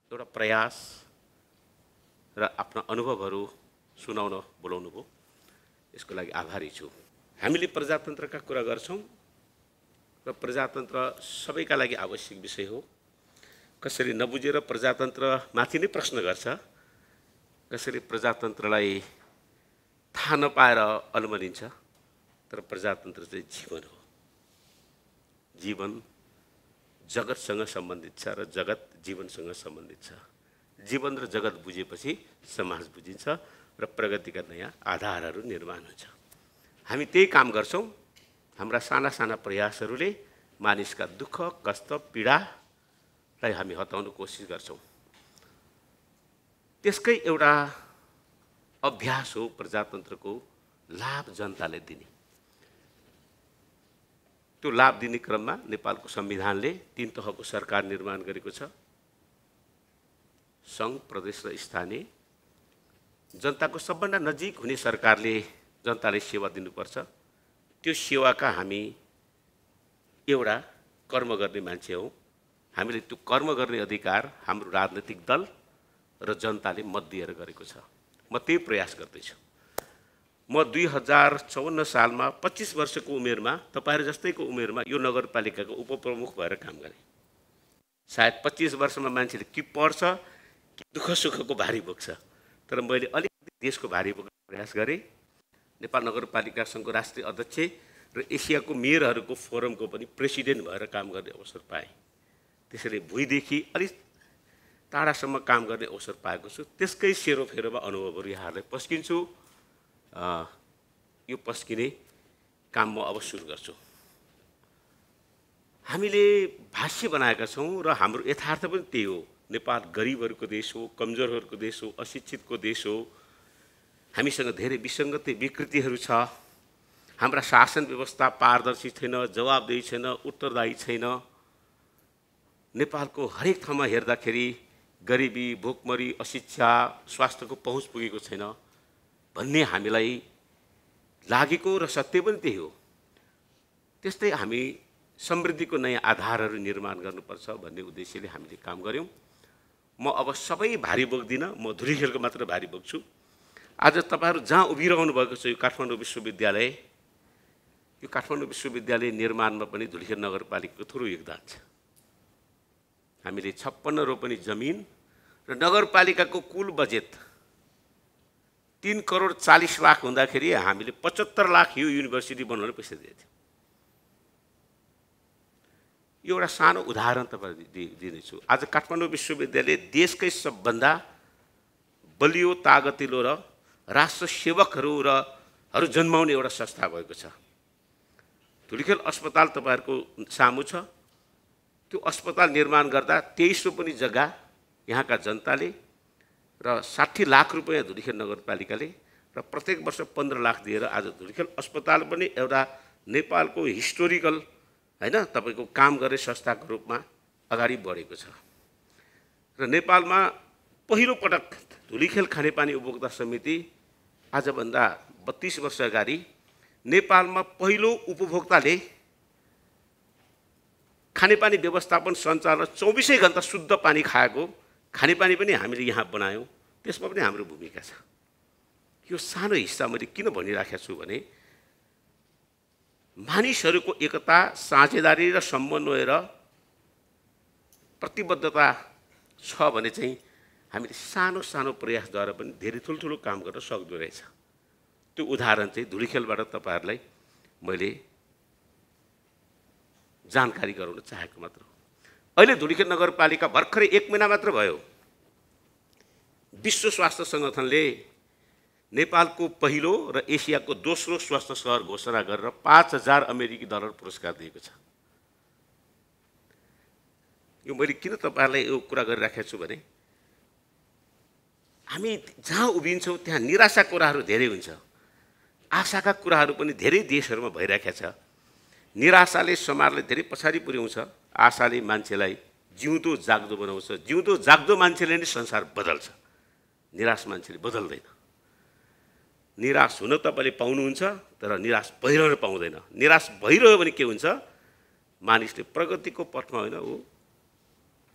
एउटा प्रयास र आफ्ना अनुभवहरू सुनाउन बोलाउनु भयो। यसको लागि आभारी छु। हामीले प्रजातन्त्रका कुरा गर्छौँ र प्रजातन्त्र सबैका लागि आवश्यक विषय हो। कसैले नबुझेर प्रजातन्त्रमाथि नै प्रश्न गर्छ, कसैले प्रजातन्त्रलाई थाहा नपाएर अल्मलिन्छ। तर प्रजातन्त्र चाहिँ जीवन हो। जीवन जगतसँग सम्बन्धित छ र जगत जीवनसँग सम्बन्धित छ। जीवन र जगत बुझेपछि समाज बुझिन्छ र प्रगतिका नयाँ आधारहरू निर्माण हुन्छ। हामी त्यही काम गर्छौँ। हाम्रा साना साना प्रयासहरूले मानिसका दुःख कष्ट पीडालाई हामी हटाउन कोसिस गर्छौँ। त्यसकै एउटा अभ्यास हो प्रजातन्त्रको लाभ जनताले दिने। त्यो लाभ दिने क्रममा नेपालको संविधानले 3 तहको सरकार निर्माण गरेको छ। सङ्घ, प्रदेश र स्थानीय। जनताको सबभन्दा नजिक हुने सरकारले जनताले सेवा दिनुपर्छ। त्यो सेवाका हामी एउटा कर्म गर्ने मान्छे हौँ। हामीले त्यो कर्म गर्ने अधिकार हाम्रो राजनैतिक दल र जनताले मत दिएर गरेको छ। म त्यही प्रयास गर्दैछु। म 2054 सालमा 25 वर्षको उमेरमा तपाईहरु जस्तैको उमेरमा यो नगरपालिकाको उपप्रमुख भएर काम गरेँ। सायद 25 वर्षमा मान्छेले के पढ्छ कि दुःख सुखको भारी बोक्छ, तर मैले अलिकति देशको भारी बोक्ने प्रयास गरेँ। नेपाल नगरपालिका सङ्घको राष्ट्रिय अध्यक्ष र एसियाको मेयरहरूको फोरमको पनि प्रेसिडेन्ट भएर काम गर्ने अवसर पाएँ। त्यसैले भुइँदेखि अलिक टाढासम्म काम गर्ने अवसर पाएको छु। त्यसकै सेरोफेरोमा अनुभवहरू यहाँहरूलाई पस्किन्छु। यो पस्किने काम म अब सुरु गर्छु। हामीले भाष्य बनाएका छौँ र हाम्रो यथार्थ पनि त्यही हो। नेपाल गरिबहरूको देश हो, कमजोरहरूको देश हो, अशिक्षितको देश हो। हामीसँग धेरै विसङ्गति विकृतिहरू छ। हाम्रा शासन व्यवस्था पारदर्शी छैन, जवाबदेही छैन, उत्तरदायी छैन। नेपालको हरेक ठाउँमा हेर्दाखेरि गरिबी, भोकमरी, अशिक्षा, स्वास्थ्यको पहुँच पुगेको छैन भन्ने हामीलाई लागेको र सत्य पनि त्यही हो। त्यस्तै हामी समृद्धिको नयाँ आधारहरू निर्माण गर्नुपर्छ भन्ने उद्देश्यले हामीले काम गर्यौँ। म अब सबै भारी बोक्दिनँ, म धुलीखेलको मात्र भारी बोक्छु। आज तपाईहरु जहाँ उभिरहनु भएको छ, यो काठमाडौँ विश्वविद्यालय, यो काठमाडौँ विश्वविद्यालय निर्माणमा पनि धुलीखेल नगरपालिकाको ठुलो योगदान छ। हामीले 56 रोपनी जमिन र नगरपालिकाको कुल बजेट 3 करोड 40 लाख हुँदाखेरि हामीले 75 लाख यो युनिभर्सिटी बनाउन पैसा दिएको थियो। यो एउटा सानो उदाहरण तपाईहरुलाई दिनेछु। आज काठमाडौँ विश्वविद्यालय देशकै सबभन्दा बलियो, तागतिलो र राष्ट्र सेवकहरू जन्माउने एउटा संस्था भएको छ। धुलीखेल अस्पताल तपाईहरुको सामु छ। त्यो अस्पताल निर्माण गर्दा 23 रोपनी जग्गा यहाँका जनताले र 60 लाख रुपैयाँ धुलीखेल नगरपालिकाले र प्रत्येक वर्ष 15 लाख दिएर आज धुलीखेल अस्पताल पनि एउटा नेपालको हिस्टोरिकल हैन तपाईको काम गर्ने संस्थाको रूपमा अगाडि बढेको छ। र नेपालमा पहिलो पटक धुलीखेल खानेपानी उपभोक्ता समिति आजभन्दा 32 वर्ष अगाडि नेपालमा पहिलो उपभोक्ताले खानेपानी व्यवस्थापन सञ्चालन 24 घण्टा शुद्ध पानी खाएको खानेपानी पनि हामीले यहाँ बनायौँ। त्यसमा पनि हाम्रो भूमिका छ। यो सानो हिस्सा मैले किन भनिराखेको छु भने मानिसहरूको एकता, साझेदारी र समन्वय र प्रतिबद्धता छ भने चाहिँ हामीले सानो सानो प्रयासद्वारा पनि धेरै ठुलो काम गर्न सक्दो रहेछ। त्यो उदाहरण चाहिँ धुलीखेलबाट तपाईहरुलाई मैले जानकारी गराउन चाहेको मात्र हो। अहिले धुलीखेल नगरपालिका भर्खरै 1 महिना मात्र भयो। विश्व स्वास्थ्य संगठनले नेपालको पहिलो र एसियाको दोस्रो स्वास्थ्य शहर घोषणा गरेर 5000 अमेरिकी डलर पुरस्कार दिएको छ। यो मैले किन तपाईहरुलाई यो कुरा गरिराखेको छु भने हामी जहाँ उभिन्छौँ त्यहाँ निराशा कुराहरू धेरै हुन्छ, आशाका कुराहरू पनि धेरै देशहरूमा भइरहेको छ। निराशाले समाजलाई धेरै पछाडि पुर्याउँछ, आशाले मान्छेलाई जिउँदो जाग्दो बनाउँछ। जिउँदो जाग्दो मान्छेले नै संसार बदल्छ, निराश मान्छेले बदल्दैन। निराश हुन तपाईले पाउनुहुन्छ, तर निराश भइरहन पाउँदैन। निराश भइरह्यो भने के हुन्छ, मानिसले प्रगतिको पथमा होइन ऊ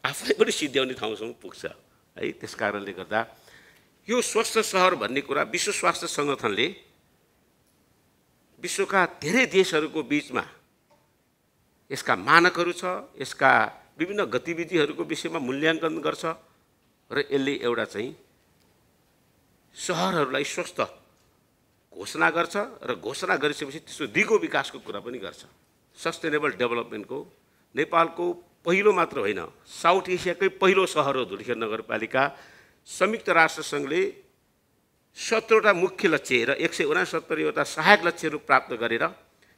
आफूलाई पनि सिद्ध्याउने ठाउँसम्म पुग्छ है। त्यस कारणले गर्दा यो स्वस्थ सहर भन्ने कुरा विश्व स्वास्थ्य सङ्गठनले विश्वका धेरै देशहरूको बिचमा यसका मानकहरू छ, यसका विभिन्न गतिविधिहरूको विषयमा मूल्याङ्कन गर्छ र यसले एउटा चाहिँ सहरहरूलाई स्वस्थ घोषणा गर्छ र घोषणा गरिसकेपछि त्यसको दिगो विकासको कुरा पनि गर्छ। सस्टेनेबल डेभलपमेन्टको नेपालको पहिलो मात्र होइन, साउथ एसियाकै पहिलो सहर हो धुलिखेल नगरपालिका। संयुक्त राष्ट्रसङ्घले 17वटा मुख्य लक्ष्य र 169वटा सहायक लक्ष्यहरू प्राप्त गरेर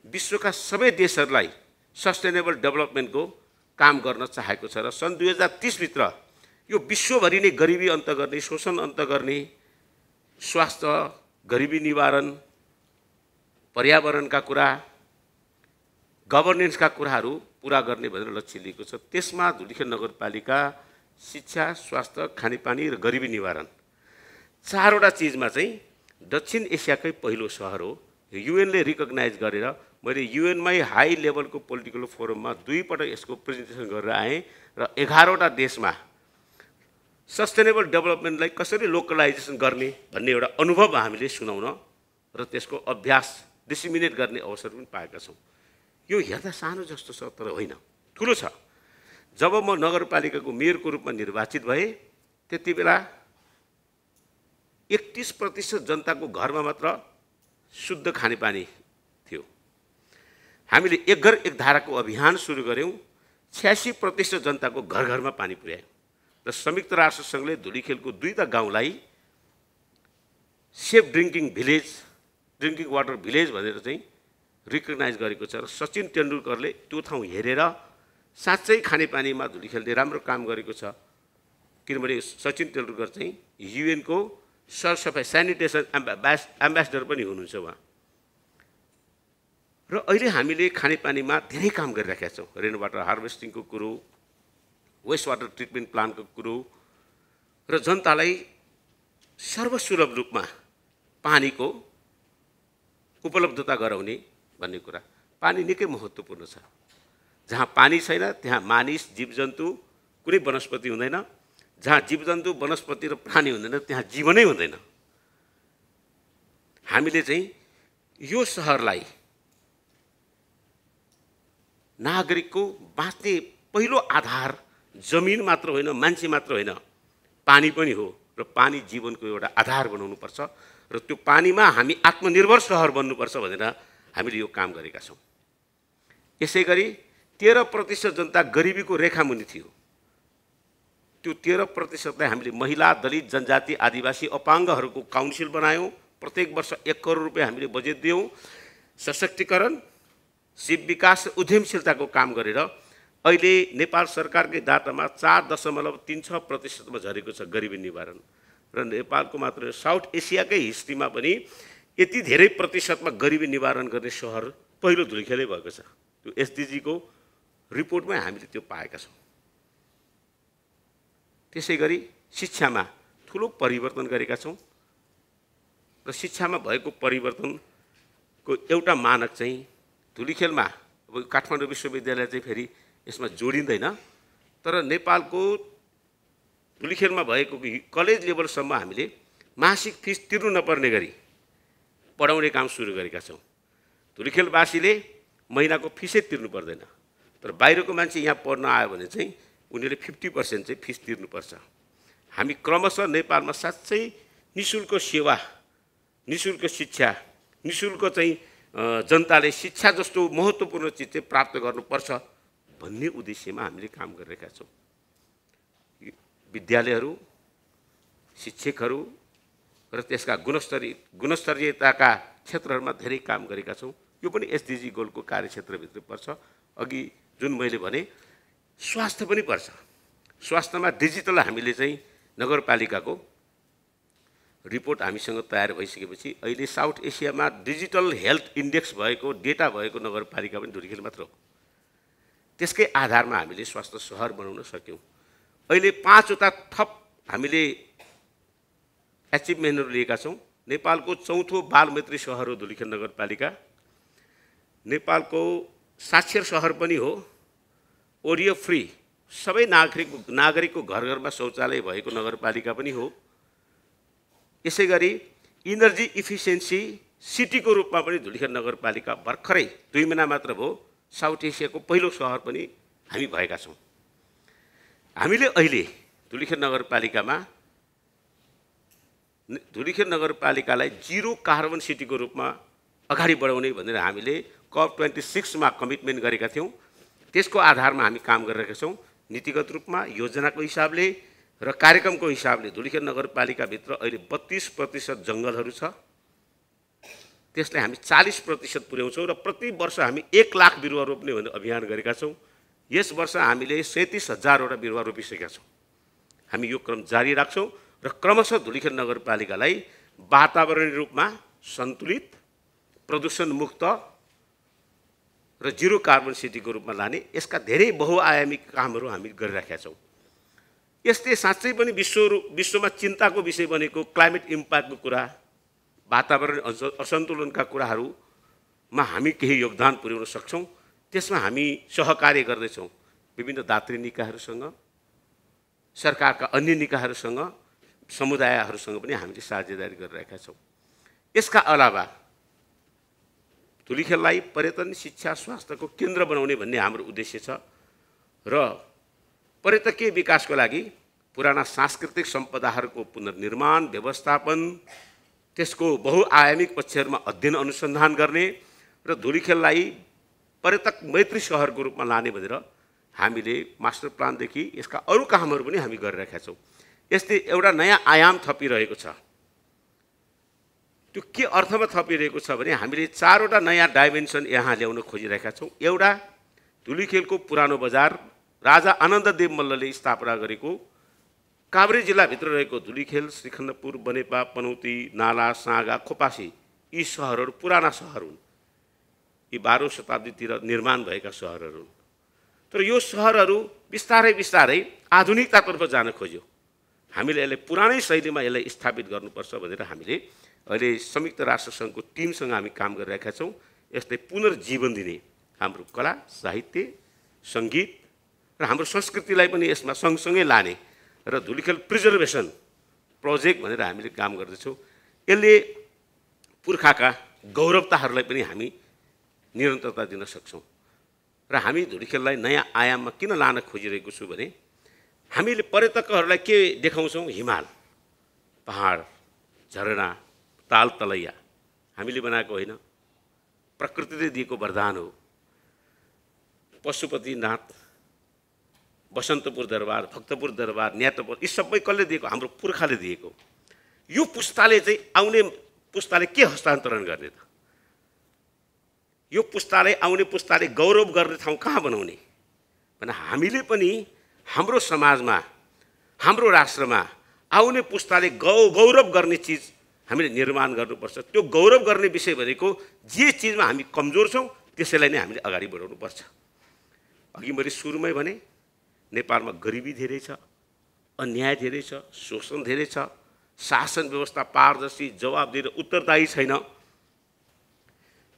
विश्वका सबै देशहरूलाई सस्टेनेबल डेभलपमेन्टको काम गर्न चाहेको छ र सन् 2030 भित्र यो विश्वभरि नै गरिबी अन्त गर्ने, शोषण अन्त गर्ने, स्वास्थ्य, गरिबी निवारण, पर्यावरणका कुरा, गभर्नेन्सका कुराहरू पुरा गर्ने भनेर लक्ष्य लिएको छ। त्यसमा धुलिखेल नगरपालिका शिक्षा, स्वास्थ्य, खानेपानी र गरिबी निवारण 4वटा चिजमा चाहिँ दक्षिण एसियाकै पहिलो सहर हो। युएनले रिकग्नाइज गरेर मैले युएनमै हाई लेभलको पोलिटिकल फोरममा 2 पटक यसको प्रेजेन्टेसन गरेर आएँ र 11वटा देशमा सस्टेनेबल डेभलपमेन्टलाई कसरी लोकलाइजेसन गर्ने भन्ने एउटा अनुभव हामीले सुनाउन र त्यसको अभ्यास डिसिमिनेट गर्ने अवसर पनि पाएका छौँ। यो हेर्दा सानो जस्तो छ तर होइन, ठुलो छ। जब म नगरपालिकाको मेयरको रूपमा निर्वाचित भएँ त्यति बेला 31% जनताको घरमा मात्र शुद्ध खानेपानी थियो। हामीले एक घर एक धाराको अभियान सुरु गऱ्यौँ, 86% जनताको घर घरमा पानी पुर्यायौँ र संयुक्त राष्ट्रसङ्घले धुलिखेलको 2टा गाउँलाई safe drinking village, drinking water village भनेर चाहिँ रिकग्नाइज गरेको छ र सचिन तेन्दुलकरले त्यो ठाउँ हेरेर साँच्चै खानेपानीमा धुलिखेलले राम्रो काम गरेको छ। किनभने सचिन तेन्दुलकर चाहिँ युएनको सरसफाइ सेनिटेसन एम्बेसडर पनि हुनुहुन्छ उहाँ। र अहिले हामीले खानेपानीमा धेरै काम गरिराखेका छौँ। रेन वाटर हार्भेस्टिङको कुरो, वेस्ट वाटर ट्रिटमेन्ट प्लान्टको कुरो र जनतालाई सर्वसुलभ रूपमा पानीको उपलब्धता गराउने भन्ने कुरा। पानी निकै महत्त्वपूर्ण छ। जहाँ पानी छैन त्यहाँ मानिस, जीवजन्तु, कुनै वनस्पति हुँदैन। जहाँ जीवजन्तु, वनस्पति र प्राणी हुँदैन त्यहाँ जीवनै हुँदैन। हामीले चाहिँ यो सहरलाई नागरिकको बाँच्ने पहिलो आधार जमिन मात्र होइन, मान्छे मात्र होइन, पानी पनि हो र पानी जीवनको एउटा आधार बनाउनुपर्छ र त्यो पानीमा हामी आत्मनिर्भर सहर बन्नुपर्छ भनेर हामीले यो काम गरेका छौँ। यसै गरी 13% जनता गरिबीको रेखामुनि थियो। त्यो 13%लाई हामीले महिला, दलित, जनजाति, आदिवासी, अपाङ्गहरूको काउन्सिल बनायौँ। प्रत्येक वर्ष 1 करोड रुपियाँ हामीले बजेट दियौँ। सशक्तिकरण, शिव विकास र उद्यमशीलताको काम गरेर अहिले नेपाल सरकारकै डाटामा 4.36% झरेको छ गरिबी निवारण र नेपालको मात्र साउथ एसियाकै हिस्ट्रीमा पनि यति धेरै प्रतिशतमा गरिबी निवारण गर्ने सहर पहिलो धुलिखेलै भएको छ। त्यो एसडिजीको रिपोर्टमै हामीले त्यो पाएका छौँ। त्यसै गरी शिक्षामा ठुलो परिवर्तन गरेका छौँ र शिक्षामा भएको परिवर्तनको एउटा मानक चाहिँ धुलिखेलमा, अब काठमाडौँ विश्वविद्यालय चाहिँ फेरि यसमा जोडिँदैन, तर नेपालको धुलिखेलमा भएको कलेज लेभलसम्म हामीले मासिक फिस तिर्नु नपर्ने गरी पढाउने काम सुरु गरेका छौँ। धुलिखेलवासीले महिनाको फिसै तिर्नु पर्दैन, तर बाहिरको मान्छे यहाँ पढ्न आयो भने चाहिँ उनीहरूले 50% चाहिँ फिस तिर्नुपर्छ। हामी क्रमशः नेपालमा साँच्चै निःशुल्क सेवा, निःशुल्क शिक्षा, निःशुल्क चाहिँ जनताले शिक्षा जस्तो महत्त्वपूर्ण चिज चाहिँ प्राप्त गर्नुपर्छ भन्ने उद्देश्यमा हामीले काम गरिरहेका छौँ। विद्यालयहरू, शिक्षकहरू र त्यसका गुणस्तरीयताका क्षेत्रहरूमा धेरै काम गरेका छौँ। यो पनि एसडिजी गोलको कार्यक्षेत्रभित्र पर्छ। अघि जुन मैले भने स्वास्थ्य पनि पर्छ। स्वास्थ्यमा डिजिटल हामीले चाहिँ नगरपालिकाको रिपोर्ट हामीसँग तयार भइसकेपछि अहिले साउथ एसियामा डिजिटल हेल्थ इन्डेक्स भएको, डेटा भएको नगरपालिका पनि धुलिखेल मात्र हो। त्यसकै आधारमा हामीले स्वास्थ्य सहर बनाउन सक्यौँ। अहिले 5वटा थप हामीले एचिभमेन्टहरू लिएका छौँ। नेपालको 4थो बालमैत्री सहर हो धुलिखेल नगरपालिका। नेपालको साक्षर सहर पनि हो। ओडियो फ्री सबै नागरिकको घर घरमा शौचालय भएको नगरपालिका पनि हो। यसै गरी इनर्जी इफिसियन्सी सिटीको रूपमा पनि धुलिखेल नगरपालिका भर्खरै 2 महिना मात्र भयो साउथ एसियाको पहिलो सहर पनि हामी भएका छौँ। हामीले अहिले धुलिखेल नगरपालिकालाई जिरो कार्बन सिटीको रूपमा अगाडि बढाउने भनेर हामीले COP26 मा कमिटमेन्ट गरेका थियौँ। त्यसको आधारमा हामी काम गरिरहेका छौँ। नीतिगत रूपमा योजनाको हिसाबले र कार्यक्रमको हिसाबले धुलिखेल नगरपालिकाभित्र अहिले 32% जङ्गलहरू छ। त्यसलाई हामी 40% पुर्याउँछौँ र प्रति वर्ष हामी 1 लाख बिरुवा रोप्ने भन्ने अभियान गरेका छौँ। यस वर्ष हामीले 37,000 वटा बिरुवा रोपिसकेका छौँ। हामी यो क्रम जारी राख्छौँ र क्रमशः धुलिखेल नगरपालिकालाई वातावरणीय रूपमा सन्तुलित, प्रदूषण मुक्त र जिरो कार्बन सिटीको रूपमा लाने यसका धेरै बहुआयामी कामहरू हामी गरिराखेका छौँ। यस्तै साँच्चै पनि विश्वमा चिन्ताको विषय बनेको क्लाइमेट इम्प्याक्टको कुरा, वातावरण असन्तुलनका कुराहरूमा हामी केही योगदान पुर्याउन सक्छौँ। त्यसमा हामी सहकार्य गर्दैछौँ विभिन्न दात्री निकायहरूसँग, सरकारका अन्य निकायहरूसँग, समुदायहरूसँग पनि हामीले साझेदारी गरिरहेका छौँ। यसका अलावा धुलिखेललाई पर्यटन, शिक्षा, स्वास्थ्यको केन्द्र बनाउने भन्ने हाम्रो उद्देश्य छ र पर्यटकीय विकासको लागि पुराना सांस्कृतिक सम्पदाहरूको पुनर्निर्माण, व्यवस्थापन, त्यसको बहुआयामिक पक्षहरूमा अध्ययन अनुसन्धान गर्ने र धुलिखेललाई पर्यटक मैत्री सहरको रूपमा लाने भनेर हामीले मास्टर प्लानदेखि यसका अरू कामहरू पनि हामी गरिरहेका छौँ। यस्तै एउटा नयाँ आयाम थपिरहेको छ। त्यो के अर्थमा थपिरहेको छ भने हामीले 4 वटा नयाँ डाइमेन्सन यहाँ ल्याउन खोजिरहेका छौँ। एउटा धुलिखेलको पुरानो बजार राजा आनन्ददेव मल्लले स्थापना गरेको काभ्रे जिल्लाभित्र रहेको धुलिखेल, श्रीखण्डपुर, बनेपा, पनौती, नाला, साँगा, खोपासी यी सहरहरू पुराना सहर हुन्। यी 12औं शताब्दीतिर निर्माण भएका सहरहरू हुन्। तर यो सहरहरू बिस्तारै बिस्तारै आधुनिकतातर्फ जान खोज्यो। हामीले यसलाई पुरानै शैलीमा यसलाई स्थापित गर्नुपर्छ भनेर हामीले अहिले संयुक्त राष्ट्रसङ्घको टिमसँग हामी काम गरिरहेका छौँ। यसलाई पुनर्जीवन दिने हाम्रो कला, साहित्य, सङ्गीत र हाम्रो संस्कृतिलाई पनि यसमा सँगसँगै लाने र धुलिखेल प्रिजर्भेसन प्रोजेक्ट भनेर हामीले काम गर्दैछौँ। यसले पुर्खाका गौरवताहरूलाई पनि हामी निरन्तरता दिन सक्छौँ र हामी धुलिखेललाई नयाँ आयाममा किन लान खोजिरहेको छु भने हामीले पर्यटकहरूलाई के देखाउँछौँ? हिमाल, पहाड, झरना, ताल तलैया हामीले बनाएको होइन, प्रकृतिले दिएको वरदान हो। पशुपतिनाथ, बसन्तपुर दरबार, भक्तपुर दरबार, न्यातपुर यी सबै कसले दिएको? हाम्रो पुर्खाले दिएको। यो पुस्ताले चाहिँ आउने पुस्ताले के हस्तान्तरण गर्ने त? यो पुस्ताले आउने पुस्ताले गौरव गर्ने ठाउँ कहाँ बनाउने भने हामीले पनि हाम्रो समाजमा, हाम्रो राष्ट्रमा आउने पुस्ताले गौरव गर्ने चिज हामीले निर्माण गर्नुपर्छ। त्यो गौरव गर्ने विषय भनेको जे चिजमा हामी कमजोर छौँ त्यसैलाई नै हामीले अगाडि बढाउनुपर्छ। अघि मैले सुरुमै भने नेपालमा गरिबी धेरै छ, अन्याय धेरै छ, शोषण धेरै छ, शासन व्यवस्था पारदर्शी, जवाबदेही र उत्तरदायी छैन।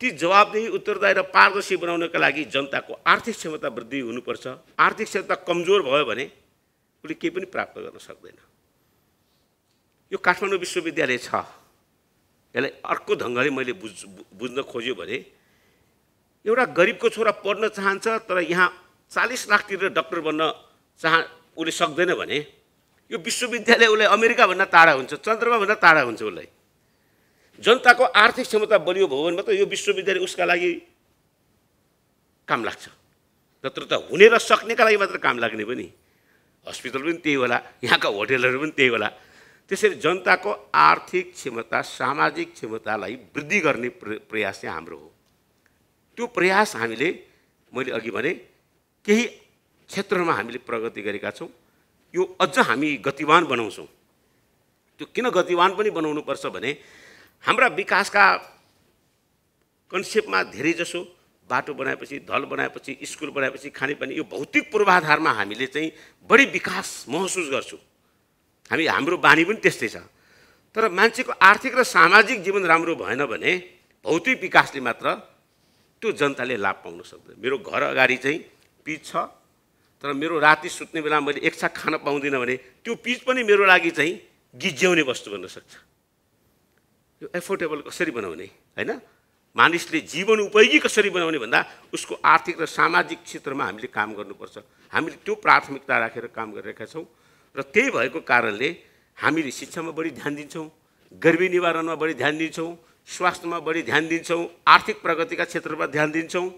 ती जवाबदेही, उत्तरदायी र पारदर्शी बनाउनका लागि जनताको आर्थिक क्षमता वृद्धि हुनुपर्छ। आर्थिक क्षमता कमजोर भयो भने उसले केही पनि प्राप्त गर्न सक्दैन। यो काठमाडौँ विश्वविद्यालय छ, यसलाई अर्को ढङ्गले मैले बुझ्न खोज्यो भने एउटा गरिबको छोरा पढ्न चाहन्छ तर यहाँ 40 लाख तिरेर डक्टर बन्न उसले सक्दैन भने यो विश्वविद्यालय उसलाई अमेरिकाभन्दा टाढा हुन्छ, चन्द्रमाभन्दा टाढा हुन्छ। उसलाई जनताको आर्थिक क्षमता बलियो भयो भने मात्र यो विश्वविद्यालय उसका लागि काम लाग्छ। नत्र त हुने र सक्नेका लागि मात्र काम लाग्ने पनि। हस्पिटल पनि त्यही होला, यहाँका होटेलहरू पनि त्यही होला। त्यसैले जनताको आर्थिक क्षमता, सामाजिक क्षमतालाई वृद्धि गर्ने प्रयास चाहिँ हाम्रो हो। त्यो प्रयास हामीले मैले अघि भने केही क्षेत्रमा हामीले प्रगति गरेका छौँ। यो अझ हामी गतिवान बनाउँछौँ। त्यो किन गतिवान पनि बनाउनुपर्छ भने हाम्रा विकासका कन्सेप्टमा धेरै जसो बाटो बनाएपछि, ढल बनाएपछि, स्कुल बनाएपछि, खानेपानी यो भौतिक पूर्वाधारमा हामीले चाहिँ बढी विकास महसुस गर्छौँ। हाम्रो बानी पनि त्यस्तै छ। तर मान्छेको आर्थिक र सामाजिक जीवन राम्रो भएन भने भौतिक विकासले मात्र त्यो जनताले लाभ पाउन सक्दैन। मेरो घर अगाडि चाहिँ पिच छ तर मेरो राति सुत्ने बेला मैले एक छाक खान पाउँदिनँ भने त्यो पिच पनि मेरो लागि चाहिँ गिज्याउने वस्तु बन्न सक्छ। यो एफोर्डेबल कसरी बनाउने, होइन, मानिसले जीवन उपयोगी कसरी बनाउने भन्दा उसको आर्थिक र सामाजिक क्षेत्रमा हामीले काम गर्नुपर्छ। हामीले त्यो प्राथमिकता राखेर काम गरिरहेका छौँ र त्यही भएको कारणले हामीले शिक्षामा बढी ध्यान दिन्छौँ, गरिबी निवारणमा बढी ध्यान दिन्छौँ, स्वास्थ्यमा बढी ध्यान दिन्छौँ, आर्थिक प्रगतिका क्षेत्रमा ध्यान दिन्छौँ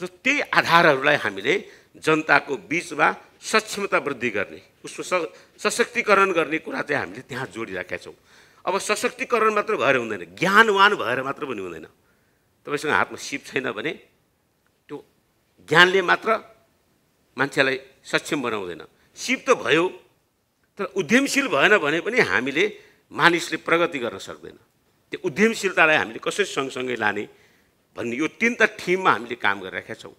र त्यही आधारहरूलाई हामीले जनताको बिचमा सक्षमता वृद्धि गर्ने, उसको सशक्तिकरण गर्ने कुरा चाहिँ हामीले त्यहाँ जोडिराखेका छौँ। अब सशक्तिकरण मात्र भएर हुँदैन, ज्ञानवान भएर मात्र पनि हुँदैन। तपाईँसँग हातमा सिप छैन भने त्यो ज्ञानले मात्र मान्छेलाई सक्षम बनाउँदैन। सिप त भयो तर उद्यमशील भएन भने पनि हामीले मानिसले प्रगति गर्न सक्दैन। त्यो उद्यमशीलतालाई हामीले कसरी सँगसँगै लाने भन्ने यो तीनटा थिममा हामीले काम गरिरहेका छौँ।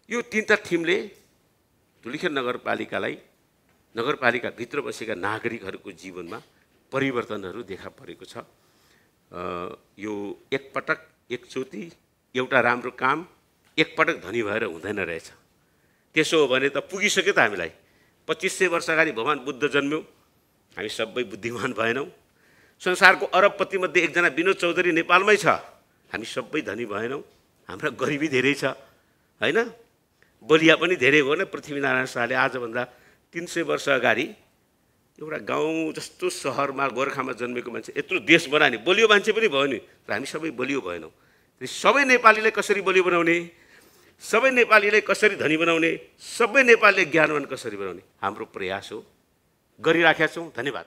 यो तीनटा थिमले धुलिखेल नगरपालिकालाई, नगरपालिकाभित्र बसेका नागरिकहरूको जीवनमा परिवर्तनहरू देखा परेको छ। यो एकपटक एकचोटि एउटा राम्रो काम एकपटक धनी भएर हुँदैन रहेछ। त्यसो हो भने त पुगिसक्यो त हामीलाई। 2500 वर्ष अगाडि भगवान् बुद्ध जन्म्यो, हामी सबै बुद्धिमान भएनौँ। संसारको अरबपतिमध्ये एकजना विनोद चौधरी नेपालमै छ, हामी सबै धनी भएनौँ। हाम्रा गरिबी धेरै छ, होइन, बलिया पनि धेरै हो न। पृथ्वीनारायण शाहले आजभन्दा 300 वर्ष अगाडि एउटा गाउँ जस्तो सहरमा गोर्खामा जन्मेको मान्छे यत्रो देश बनायो नि, बलियो मान्छे पनि भयो नि, र हामी सबै बलियो भएनौँ। सबै नेपालीलाई कसरी बलियो बनाउने, सबै नेपालीलाई कसरी धनी बनाउने, सबै नेपालीले ज्ञानवान कसरी बनाउने हाम्रो प्रयास हो, गरिराखेका छौँ। धन्यवाद।